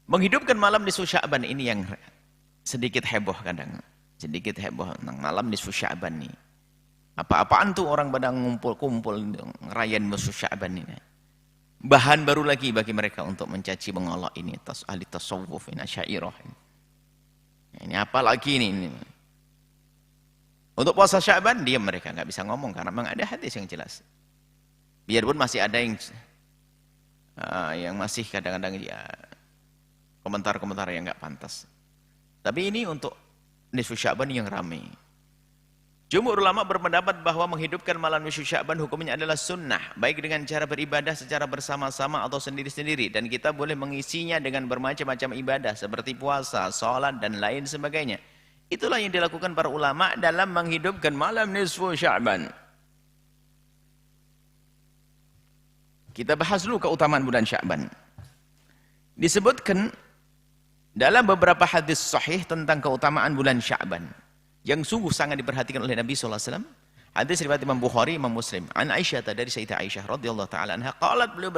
Menghidupkan malam nisfu Sya'ban ini yang sedikit heboh kadang. Sedikit heboh tentang malam nisfu Sya'ban ini. Apa-apaan tuh orang pada ngumpul-kumpul ngerayain nisfu Sya'ban ini. Bahan baru lagi bagi mereka untuk mencaci mengolok ini. Ahli tasawuf ini, Asy'ariyah ini. Ini apa lagi ini? Untuk puasa Sya'ban, diam mereka, nggak bisa ngomong karena memang ada hadis yang jelas. Biarpun masih ada yang masih kadang-kadang ya komentar-komentar yang nggak pantas. Tapi ini untuk nisfu Sya'ban yang ramai. Jumhur ulama berpendapat bahwa menghidupkan malam nisfu Sya'ban hukumnya adalah sunnah, baik dengan cara beribadah secara bersama-sama atau sendiri-sendiri, dan kita boleh mengisinya dengan bermacam-macam ibadah seperti puasa, sholat dan lain sebagainya. Itulah yang dilakukan para ulama dalam menghidupkan malam nisfu Sya'ban. Kita bahas dulu keutamaan bulan Sya'ban. Disebutkan dalam beberapa hadis sahih tentang keutamaan bulan Sya'ban yang sungguh sangat diperhatikan oleh Nabi SAW. Hadis riwayat Imam Bukhari, Imam Muslim. An Aisyah, dari Sayyidah Aisyah radhiyallahu taala anha, qalat, beliau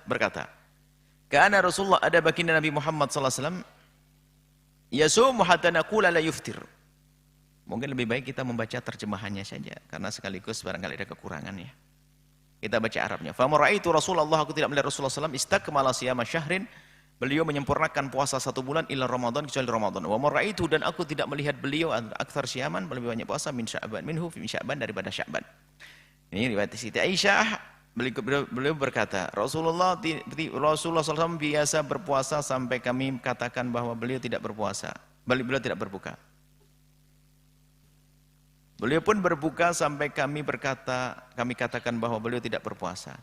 berkata, "Kana Rasulullah, ada baginda Nabi Muhammad SAW, yasumu hatta naqula la yuftir." Mungkin lebih baik kita membaca terjemahannya saja karena sekaligus barangkali ada kekurangannya. Kita baca Arabnya. Fa maraitu Rasulullah, aku tidak melihat Rasulullah SAW istakmala siyama syahrin, beliau menyempurnakan puasa 1 bulan ila Ramadan, kecuali Ramadan. Wa maraitu, dan aku tidak melihat beliau aktsar siyaman, lebih banyak puasa min Sya'ban minhu fi Sya'ban, daripada Sya'ban. Ini riwayat Siti Aisyah. Beliau berkata, Rasulullah SAW biasa berpuasa sampai kami katakan bahwa beliau tidak berpuasa. Beliau tidak berbuka. Beliau pun berbuka sampai kami katakan bahwa beliau tidak berpuasa.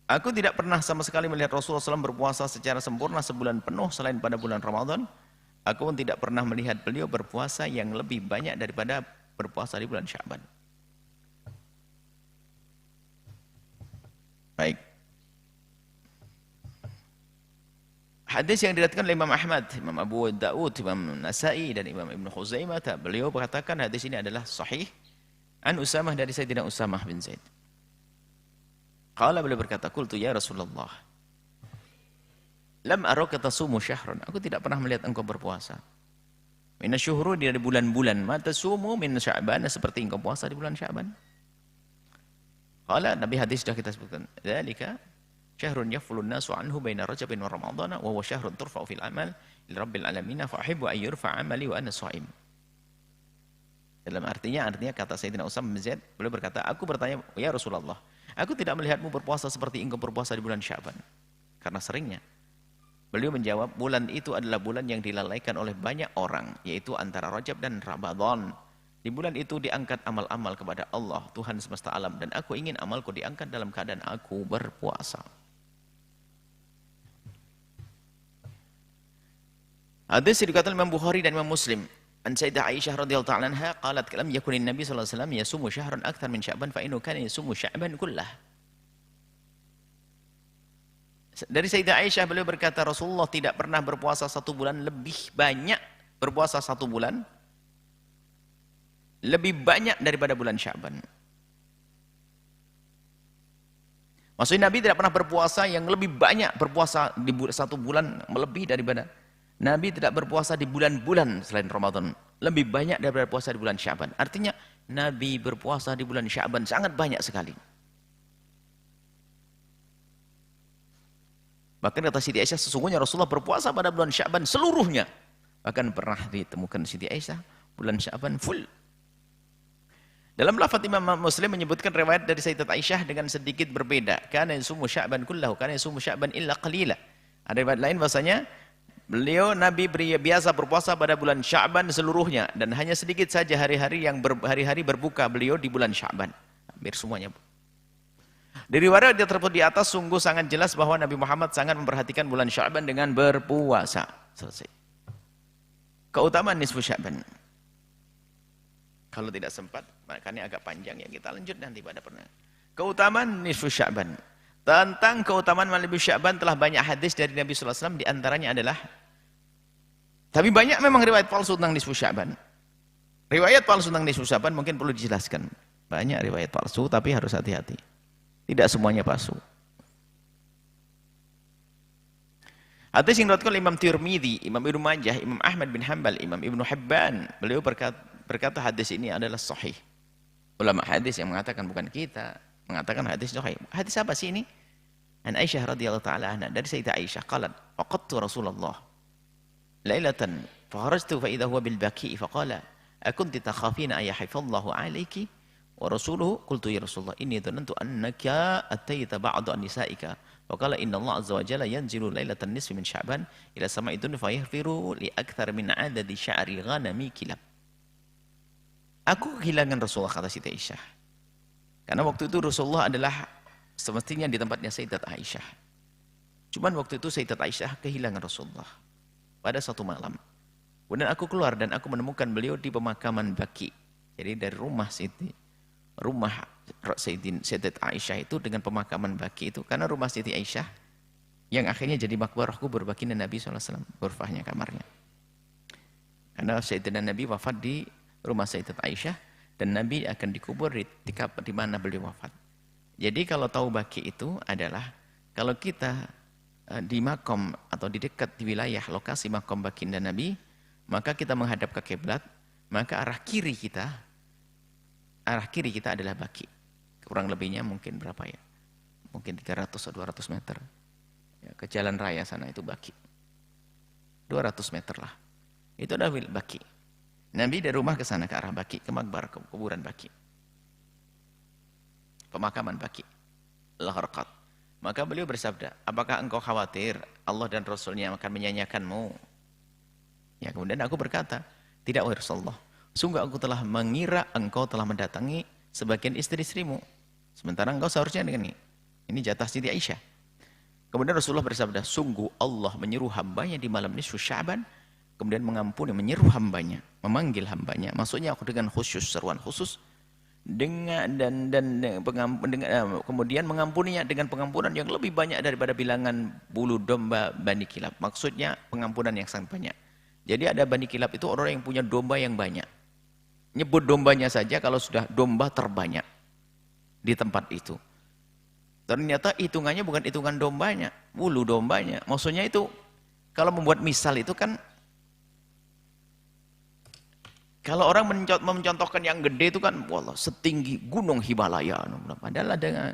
Aku tidak pernah sama sekali melihat Rasulullah SAW berpuasa secara sempurna sebulan penuh selain pada bulan Ramadan. Aku pun tidak pernah melihat beliau berpuasa yang lebih banyak daripada berpuasa di bulan Sya'ban. Baik. Hadis yang diriwayatkan oleh Imam Ahmad, Imam Abu Daud, Imam Nasa'i dan Imam Ibnu Khuzaimah, beliau berkatakan hadis ini adalah sahih. An Usamah, dari Sayyidina Usamah bin Zaid. Qala, beliau berkata, qultu ya Rasulullah, lam araka tasumu syahran, aku tidak pernah melihat engkau berpuasa. Mina syuhru, dari bulan-bulan, ma tasumu min Sya'ban, seperti engkau puasa di bulan Sya'ban. Qala, Nabi, hadis sudah kita sebutkan. Dzalika syahrun yafulun nasu anhu baina Rajabin wa Ramadana wa huwa syahrun turfa'u fil amal li rabbil alamin fa uhibbu an yurfa amali wa ana shaim. Dalam artinya kata Sayyidina Usamah bin Zaid, beliau berkata, aku bertanya, ya Rasulullah, aku tidak melihatmu berpuasa seperti engkau berpuasa di bulan Sya'ban karena seringnya. Beliau menjawab, bulan itu adalah bulan yang dilalaikan oleh banyak orang, yaitu antara Rajab dan Ramadan. Di bulan itu diangkat amal-amal kepada Allah, Tuhan semesta alam, dan aku ingin amalku diangkat dalam keadaan aku berpuasa. Hadis dikatakan Imam Bukhari dan Imam Muslim. An Sayyidah Aisyah radhiyallahu ta'ala anha qalat, lam yakunin Nabi sallallahu alaihi wasallam yasumu syahran akthar min Sya'ban fa innahu kana yasumu Sya'ban kullah. Dari Sayyidah Aisyah, beliau berkata, Rasulullah tidak pernah berpuasa 1 bulan lebih banyak, berpuasa 1 bulan lebih banyak daripada bulan Sya'ban. Maksudnya Nabi tidak pernah berpuasa yang lebih banyak, berpuasa di 1 bulan melebihi daripada. Nabi tidak berpuasa di bulan-bulan selain Ramadan lebih banyak daripada puasa di bulan Sya'ban. Artinya Nabi berpuasa di bulan Sya'ban sangat banyak sekali. Bahkan kata Siti Aisyah, sesungguhnya Rasulullah berpuasa pada bulan Sya'ban seluruhnya. Bahkan pernah ditemukan Siti Aisyah bulan Sya'ban full. Dalam lafaz Imam Muslim menyebutkan riwayat dari Sayyidat Aisyah dengan sedikit berbeda. Kana yasumu Sya'ban kullahu, kana yasumu Sya'ban illa qalila. Ada riwayat lain bahasanya beliau Nabi biasa berpuasa pada bulan Sya'ban seluruhnya, dan hanya sedikit saja hari-hari berbuka beliau di bulan Sya'ban. Hampir semuanya. Dari riwayat yang tersebut di atas sungguh sangat jelas bahwa Nabi Muhammad sangat memperhatikan bulan Sya'ban dengan berpuasa. Selesai. Keutamaan nisfu Sya'ban. Kalau tidak sempat, makanya agak panjang ya, kita lanjut nanti pada pernah. Keutamaan nisfu Sya'ban. Tentang keutamaan malam Sya'ban telah banyak hadis dari Nabi sallallahu alaihi wasallam, di antaranya adalah, tapi banyak memang riwayat palsu tentang nisfu Sya'ban. Riwayat palsu tentang nisfu Sya'ban mungkin perlu dijelaskan. Banyak riwayat palsu, tapi harus hati-hati. Tidak semuanya palsu. Hadis yang diriwayatkan oleh Imam Tirmidzi, Imam Ibnu Majah, Imam Ahmad bin Hanbal, Imam Ibnu Hibban. Beliau berkata hadis ini adalah sahih. Ulama hadis yang mengatakan, bukan kita, mengatakan hadis sahih. Hadis apa sih ini? An Aisyah radhiyallahu taala anha, dari Sayyidah Aisyah qalat waqadtu Rasulullah lailatan fa kharajtu fa idha huwa bil baqi fa qala akunti takhafina ay hafizallahu alayki wa rasuluhu qultu ya Rasulullah inni dhanantu annaka ataita ba'da nisa'ika wa qala inna Allah azza wa jalla yanzilu lailatan nisfi min Sya'ban ila sama'i dunya fa yaghfiru li akthar min adadi sya'ri ghanami kilab. Aku kehilangan Rasulullah, kata Siti Aisyah. Karena waktu itu Rasulullah adalah semestinya di tempatnya Sayyidat Aisyah. Cuman waktu itu Sayyidat Aisyah kehilangan Rasulullah pada satu malam. Kemudian aku keluar dan aku menemukan beliau di pemakaman Baqi. Jadi dari rumah Sayyidat Aisyah itu dengan pemakaman Baqi itu, karena rumah Siti Aisyah yang akhirnya jadi makbarah kubur baginda Nabi SAW, ghurfahnya, kamarnya. Karena Sayyidina Nabi wafat di rumah Sayyidat Aisyah dan Nabi akan dikubur di mana beliau wafat. Jadi kalau tahu Baqi itu adalah kalau kita di makom atau di dekat di wilayah lokasi makom baginda Nabi, maka kita menghadap ke kiblat, maka arah kiri kita adalah Baqi. Kurang lebihnya mungkin berapa ya? Mungkin 300 atau 200 meter. Ya, ke jalan raya sana itu Baqi. 200 meter lah. Itu adalah Baqi. Nabi dari rumah ke sana ke arah Baqi, ke makbar, ke kuburan Baqi. Pemakaman Baqi. Al-Gharqad. Maka beliau bersabda, apakah engkau khawatir Allah dan Rasulnya akan menyanyiakanmu? Ya, kemudian aku berkata, tidak wahai Rasulullah. Sungguh aku telah mengira engkau telah mendatangi sebagian istri-istrimu. Sementara engkau seharusnya dengan ini. Ini jatah Siti Aisyah. Kemudian Rasulullah bersabda, sungguh Allah menyeru hambanya di malam nisfu Sya'ban. Kemudian mengampuni, menyeru hambanya, memanggil hambanya. Maksudnya aku dengan khusus, seruan khusus. Kemudian mengampuninya dengan pengampunan yang lebih banyak daripada bilangan bulu domba Bani Kilab. Maksudnya pengampunan yang sangat banyak. Jadi ada Bani Kilab itu orang yang punya domba yang banyak. Nyebut dombanya saja kalau sudah domba terbanyak di tempat itu. Ternyata hitungannya bukan hitungan dombanya, bulu dombanya. Maksudnya itu kalau membuat misal itu kan, kalau orang mencontohkan yang gede itu kan, wallah, setinggi gunung Himalaya. Padahal dengan,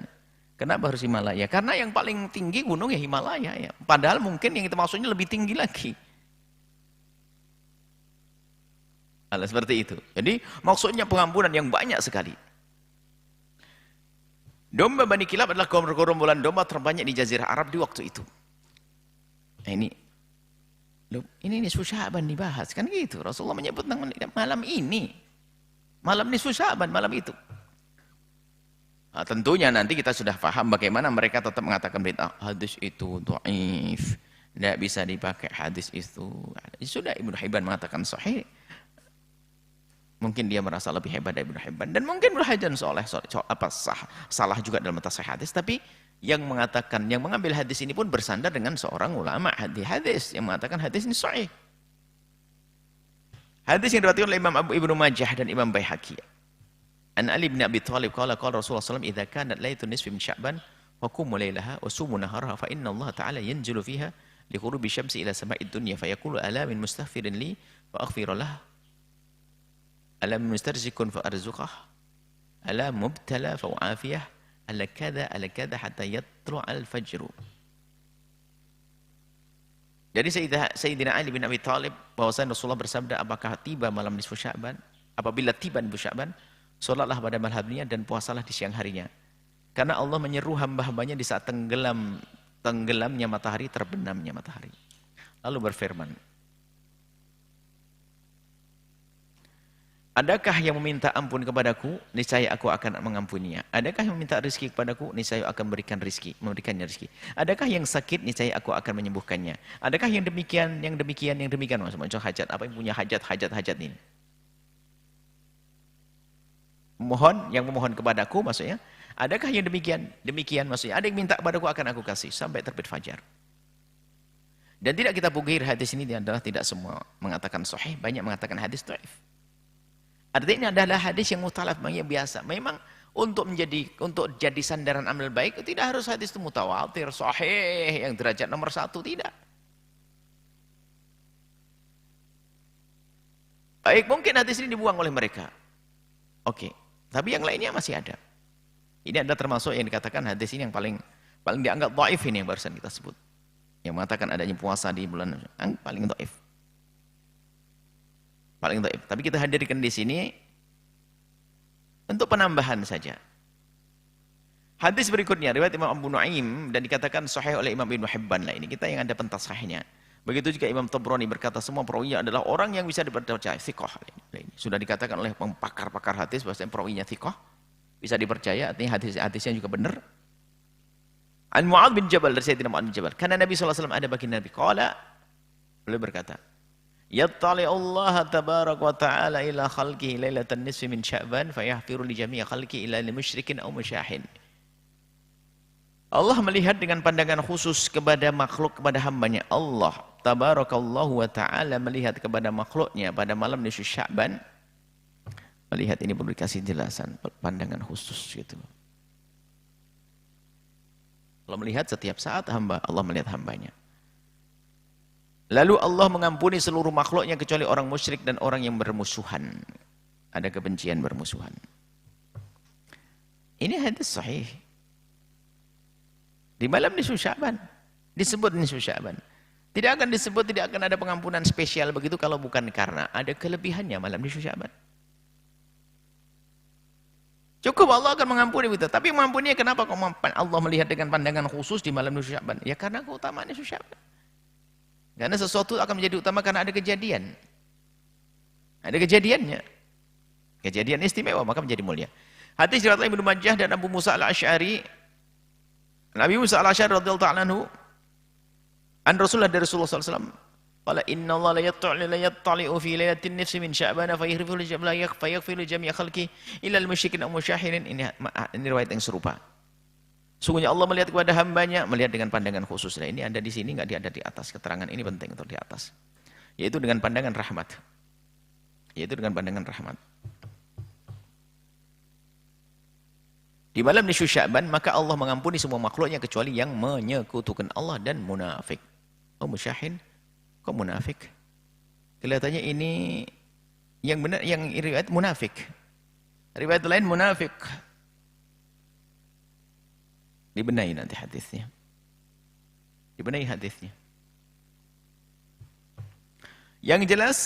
kenapa harus Himalaya? Karena yang paling tinggi gunung ya Himalaya. Ya. Padahal mungkin yang itu maksudnya lebih tinggi lagi. Seperti itu. Jadi maksudnya pengampunan yang banyak sekali. Domba Bani Kilab adalah gerombolan domba terbanyak di Jazirah Arab di waktu itu. Nah, ini nisfu Sya'ban dibahas kan gitu. Rasulullah menyebut malam ini, malam nisfu Sya'ban, malam itu. Nah, tentunya nanti kita sudah paham bagaimana mereka tetap mengatakan berita hadis itu dhaif, tidak bisa dipakai hadis itu. Sudah Ibnu Hibban mengatakan sahih. Mungkin dia merasa lebih hebat dari Ibnu Hibban, dan mungkin Ibnu Hajar salah juga dalam mentasih hadis. Tapi yang mengatakan, yang mengambil hadis ini pun bersandar dengan seorang ulama hadis yang mengatakan hadis ini sahih. Hadis yang diriwayatkan oleh Imam Ibnu Majah dan Imam Baihaqi. An Ali bin Abi Thalib qala Rasulullah sallallahu alaihi wasallam idza kanat lailatul nisfi min Sya'ban wa qumu lailaha wa sumu naharaha fa inna Allah ta'ala yanzilu fiha li ghurubi syamsi ila sama'id dunya fa yaqulu ala min mustaghfirin li fa aghfir lahu ala mustarjikun fa arzuqah ala mubtala fa u'afiyah ala kada hatta yatlu' al-fajru. Jadi Sayyidina Ali bin Abi Thalib bahwasanya Rasulullah bersabda, apakah tiba malam nisfu Sya'ban? Apabila tiba nisfu Sya'ban, salatlah pada malamnya dan puasalah di siang harinya. Karena Allah menyeru hamba-hambanya di saat tenggelamnya matahari, terbenamnya matahari. Lalu berfirman, adakah yang meminta ampun kepadaku, niscaya aku akan mengampuninya. Adakah yang meminta rezeki kepadaku, niscaya aku akan memberikannya rezeki. Adakah yang sakit, niscaya aku akan menyembuhkannya. Adakah yang demikian, macam hajat, apa yang punya hajat ini. Yang memohon kepadaku maksudnya, adakah yang demikian maksudnya, ada yang minta kepadaku akan aku kasih sampai terbit fajar. Dan tidak kita pungkiri hadis ini adalah tidak semua mengatakan sahih, banyak mengatakan hadis dhaif. Artinya ini adalah hadis yang mutalaf, yang biasa. Memang untuk jadi sandaran amal baik tidak harus hadis itu mutawatir, sahih, yang derajat nomor 1, tidak. Baik, mungkin hadis ini dibuang oleh mereka. Oke, tapi yang lainnya masih ada. Ini adalah termasuk yang dikatakan hadis ini yang paling dianggap dhaif ini yang barusan kita sebut. Yang mengatakan adanya puasa di bulan yang paling dhaif. Paling dhaif. Tapi kita hadirkan di sini untuk penambahan saja. Hadis berikutnya riwayat Imam Abu Nuaim dan dikatakan sahih oleh Imam Ibnu Hibban lah, ini kita yang ada pentasahihnya. Begitu juga Imam Tabrani berkata semua perawinya adalah orang yang bisa dipercaya, thiqah. Sudah dikatakan oleh pakar-pakar hadis bahwasanya perawinya thiqah, bisa dipercaya, artinya hadisnya juga benar. An Mu'adz bin Jabal, dari Sayyidina Mu'adz bin Jabal, karena Nabi SAW ada bagi Nabi, qala, beliau berkata, yattali Allah tabaraka wa ta'ala ila khalqihi lailatan nisfi min Sya'ban fayahfiru li jami'i khalqi ila musyrikin aw musyahin. Allah melihat dengan pandangan khusus kepada makhluk, kepada hambanya. Allah tabarakallahu wa ta'ala melihat kepada makhluknya pada malam nisfu Sya'ban. Melihat ini perlu dikasih jelasan, pandangan khusus gitu. Allah melihat setiap saat hamba, Allah melihat hambanya. Lalu Allah mengampuni seluruh makhluknya kecuali orang musyrik dan orang yang bermusuhan. Ada kebencian bermusuhan. Ini hadis sahih. Di malam nisfu Sya'ban. Disebut nisfu Sya'ban. Tidak akan disebut, tidak akan ada pengampunan spesial begitu kalau bukan karena ada kelebihannya malam nisfu Sya'ban. Cukup Allah akan mengampuni begitu. Tapi mengampuninya kenapa kok Allah melihat dengan pandangan khusus di malam nisfu Sya'ban? Ya karena keutamaan nisfu Sya'ban. Karena sesuatu akan menjadi utama karena ada kejadian. Ada kejadiannya. Kejadian istimewa maka menjadi mulia. Hadis riwayat Ibnu Majah dan Abu Musa Al-Asy'ari. Nabi Musa Al-Asy'ari radhiyallahu ta'ala anhu an Rasulullah dari Rasulullah sallallahu alaihi wasallam qala inna Allah la yattali'u fi lailatin nisfi min Sya'ban fa yaghfiru li jami'i khalqi illa al-musyrikin aw musyahirin. Ini riwayat yang serupa. Sungguhnya Allah melihat kepada hambanya, melihat dengan pandangan khusus. Nah, ini ada di sini, enggak ada di atas. Keterangan ini penting untuk di atas. Yaitu dengan pandangan rahmat. Yaitu dengan pandangan rahmat. Di malam nisfu Sya'ban maka Allah mengampuni semua makhluknya kecuali yang menyekutukan Allah dan munafik. Oh musyahin, kok munafik? Kelihatannya ini yang benar, yang riwayat munafik. Riwayat lain munafik. Dibenahi nanti hadisnya. Dibenahi hadisnya. Yang jelas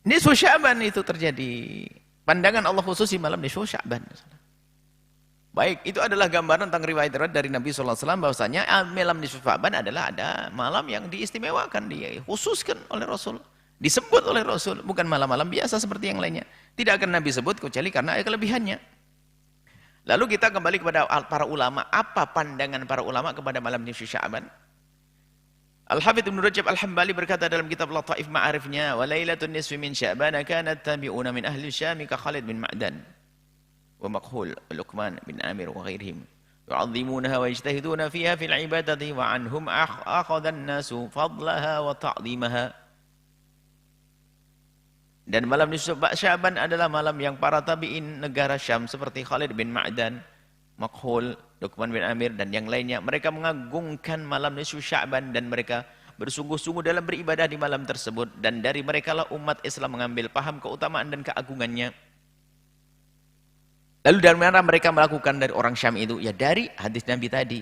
nisfu Sya'ban itu terjadi. Pandangan Allah khusus di malam nisfu Sya'ban. Baik, itu adalah gambaran tentang riwayat dari Nabi SAW bahwasanya malam nisfu Sya'ban adalah ada malam yang diistimewakan, dikhususkan oleh Rasul, disebut oleh Rasul, bukan malam-malam biasa seperti yang lainnya. Tidak akan Nabi sebut kecuali karena ada kelebihannya. Lalu kita kembali kepada para ulama, apa pandangan para ulama kepada malam nisfu Sya'ban? Al-Hafidz Ibnu Rajab Al-Hambali berkata dalam kitab Lataif Ma'arifnya, wa lailatun nisfi min Sya'ban kanat tabi'una min ahli Syam ka Khalid bin Ma'dan ومقهول لقمان بن عامر وغيرهم يعظمونها ويجتهدون فيها في العبادة وعنهم أخذ الناس فضلها وتعظيمها. Dan malam nisfu Sya'ban adalah malam yang para tabi'in negara Syam seperti Khalid bin Ma'dan, Makhul, Luqman bin Amir dan yang lainnya, mereka mengagungkan malam nisfu Sya'ban dan mereka bersungguh-sungguh dalam beribadah di malam tersebut, dan dari merekalah umat Islam mengambil paham keutamaan dan keagungannya. Lalu dari mana mereka melakukan dari orang Syam itu? Ya dari hadis Nabi tadi.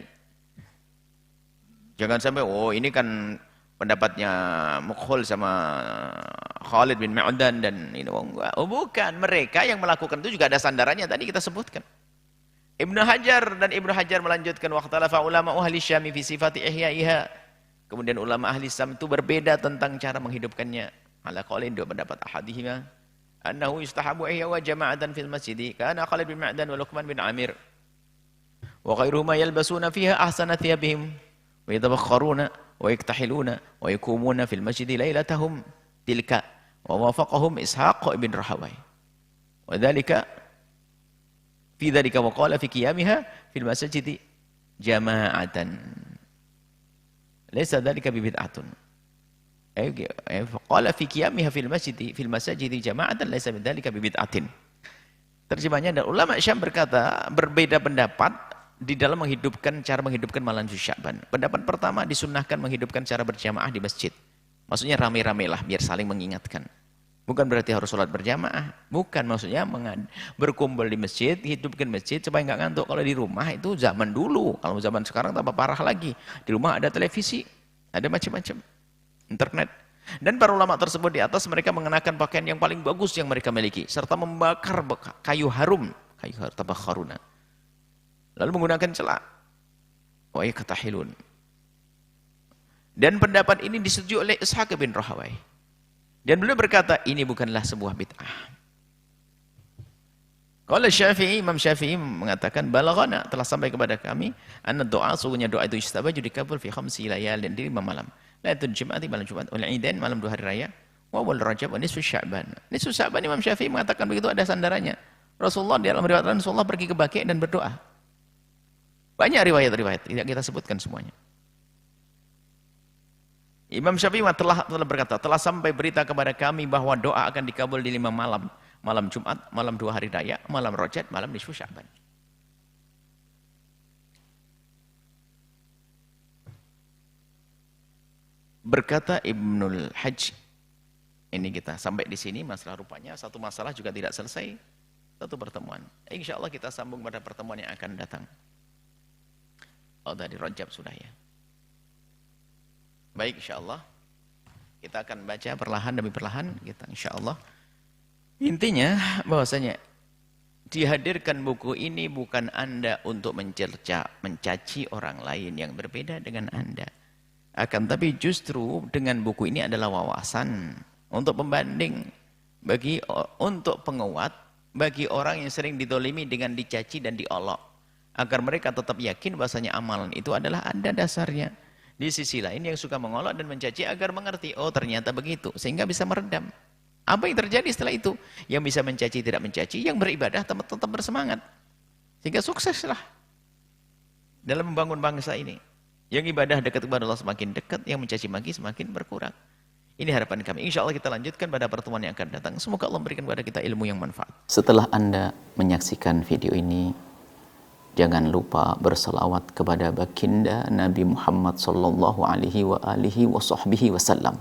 Jangan sampai, oh ini kan pendapatnya Mukhul sama Khalid bin Ma'dan dan ini. Oh bukan, mereka yang melakukan itu juga ada sandarannya tadi kita sebutkan. Ibnu Hajar melanjutkan waqtalafa ulama ahli Syam fi sifati ihya'iha. Kemudian ulama ahli Syam itu berbeda tentang cara menghidupkannya. Ala qaulin dua pendapat ahadihima. Annahu yustahabu ihya wa jama'atan fil masjid kana Khalid bin Ma'dan wa Luqman bin Amir wa ghairuhuma yalbasuna fiha ahsana thiyabihim wa yatabakharuna wa yaktahiluna wa yakumuna fil masjid lailatahum tilka wa wafaqahum Ishaq ibn Rahawai wa dhalika fi dhalika wa qala fi qiyamiha fil masjid jama'atan laysa dhalika bi bid'atun. Qala fi qiyamiha fil masjid jama'atan laisa min dzalika bi bid'atin. Terjemahnya, dan ulama Syam berkata berbeda pendapat di dalam cara menghidupkan malam Sya'ban. Pendapat pertama disunnahkan menghidupkan cara berjamaah di masjid. Maksudnya rame-rame lah biar saling mengingatkan. Bukan berarti harus sholat berjamaah. Bukan, maksudnya berkumpul di masjid, hidupkan masjid supaya nggak ngantuk. Kalau di rumah itu zaman dulu. Kalau zaman sekarang tambah parah lagi. Di rumah ada televisi, ada macam-macam, internet. Dan para ulama tersebut di atas mereka mengenakan pakaian yang paling bagus yang mereka miliki, serta membakar kayu harum, tabakharuna. Lalu menggunakan celak. Wa yakatahilun. Dan pendapat ini disetujui oleh Ishaq bin Rahawai. Dan beliau berkata, ini bukanlah sebuah bid'ah. Kalau Syafi'i, Imam Syafi'i mengatakan, balaghana, telah sampai kepada kami, anna doa, sungguhnya doa itu istabaju dikabul fi khamsi layal, dan di 5 malam. Lailatul Jum'ati, malam Jumat, wal Idain, malam 2 hari raya, wa wal Rajab, wa nisfu Sya'ban. Nisfu Sya'ban, Imam Syafi'i mengatakan begitu, ada sandarannya. Rasulullah di dalam riwayat Rasulullah pergi ke Baqi' dan berdoa. Banyak riwayat-riwayat, tidak kita sebutkan semuanya. Imam Syafi'i telah berkata, telah sampai berita kepada kami bahwa doa akan dikabul di 5 malam. Malam Jumat, malam 2 hari raya, malam Rajab, malam nisfu Sya'ban. Berkata Ibnul Hajj, ini kita sampai di sini, masalah rupanya satu masalah juga tidak selesai, satu pertemuan. Insya Allah kita sambung pada pertemuan yang akan datang. Oh, tadi Rajab sudah ya. Baik, insya Allah kita akan baca perlahan demi perlahan kita, insya Allah. Intinya bahwasanya dihadirkan buku ini bukan Anda untuk mencerca, mencaci orang lain yang berbeda dengan Anda. Akan tapi justru dengan buku ini adalah wawasan untuk pembanding, untuk penguat bagi orang yang sering didolimi dengan dicaci dan diolok, agar mereka tetap yakin bahwasanya amalan itu adalah ada dasarnya. Di sisi lain yang suka mengolok dan mencaci agar mengerti, oh ternyata begitu, sehingga bisa meredam. Apa yang terjadi setelah itu? Yang bisa mencaci tidak mencaci, yang beribadah tetap bersemangat. Sehingga sukseslah dalam membangun bangsa ini. Yang ibadah dekat kepada Allah semakin dekat, yang mencaci maki semakin berkurang. Ini harapan kami. Insya Allah kita lanjutkan pada pertemuan yang akan datang. Semoga Allah memberikan kepada kita ilmu yang manfaat. Setelah Anda menyaksikan video ini, jangan lupa berselawat kepada baginda Nabi Muhammad sallallahu alaihi wa alihi wa sahbihi wasallam.